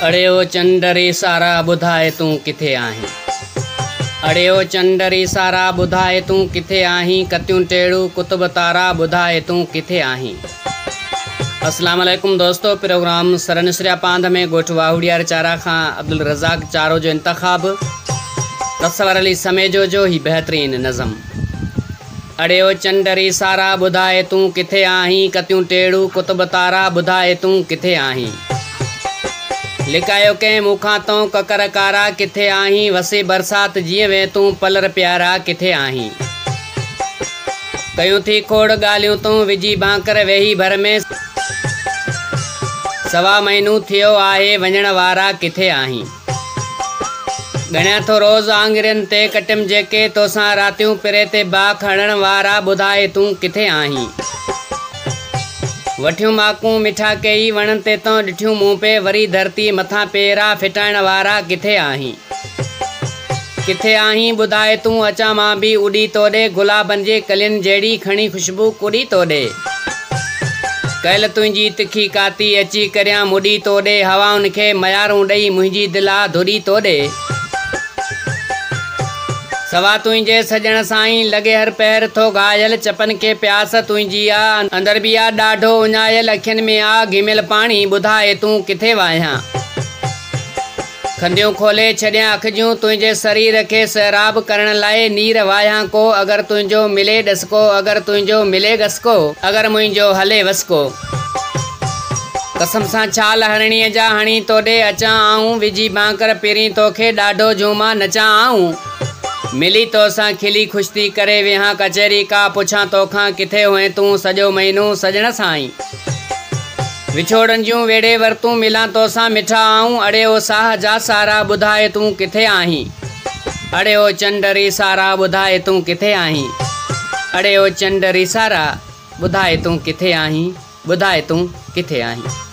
अड़े ओ चंडरी सारा ॿुधाए तूं किथे आहीं। अड़े ओ चंडरी सारा ॿुधाए तूं किथे आहीं। कतियूं टेड़ू कुतुब तारा ॿुधाए तूं किथे आहीं। अस्सलाम वालेकुम दोस्तों, प्रोग्राम सरनसरिया पांध में गोठ वाहुड़ियार चारा खां अब्दुल रज़ाक चारो जो इंतखाब तस्वर अली समेजो जो ही बेहतरीन नज़म। अड़े ओ चंडरी सारा ॿुधाए तूं किथे आहीं। कतियूं टेड़ू कुतुब तारा ॿुधाए तूं किथे आहीं। लिकायो कंहिं मूंखां तो ककर कारा किथे आहीं। वसी बरसात जीअं वे तूं पलर प्यारा किथे आहीं। कयूं थी खोड़ ॻाल्हियूं तूं विझी बांकर वेही भर में। सवा महीनू थियो आहे वञण वारा किथे आहीं। ॻणिया थो रोज़ आंगुरियुनि ते कटिम जेके तोसां रातियूं पिरे ते बाह खणण वारा ॿुधाए तूं किथे आहीं। वठियूं माकूं मिठा कई वण ते तो ॾिठियूं मूं पे वरी धरती मथां पेरा फिटाइण वारा किथे आहीं। किथे आहीं ॿुधाए तूं अचां मां बि उॾी तो ॾे। गुलाबनि जे कलियुनि जहिड़ी खणी ख़ुशबू कुड़ी तो ॾे। कल तुंहिंजी तिखी काती अची करियां मुड़ी तो ॾे। हवाउनि खे मयारूं ॾेई मुंहिंजी दिला धुरी तो ॾे। सवा तुंहिंजे सजण साईं लॻे हर पैर थो घायल। चपन के प्यास तुंहिंजी आ अंदर बि आ ॾाढो उञायल। अखियुनि में आ घिमियल पाणी ॿुधाए तूं किथे वाहियां। खंदियूं खोले छॾियां अखियूं तुंहिंजे शरीर खे सैराब करण लाइ नीर वाहियां को। अगरि तुंहिंजो मिले ॾसको, अगरि तुंहिंजो मिले गसको, अगरि मुंहिंजो हले वसको। कसम सां छाल हरणीअ जा हणी तो ॾे अचां आऊं। विझी बांकर पहिरीं तोखे ॾाढो झूमा नचां आऊं। मिली तोसां खिली ख़ुशि थी करे वेहां कचहरी का पुछां तोखां किथे हुए तूं सॼो महीनो सजण साईं। विछोड़नि जूं वेड़े वरतूं मिलां तोसां मिठा आऊं। अड़े ओ साह जा सारा ॿुधाए तूं किथे आहीं। अड़े ओ चंडरी सारा ॿुधाए तूं किथे आहीं। अड़े ओ चंडरी सारा ॿुधाए तूं किथे आहीं। ॿुधाए तूं किथे आहीं।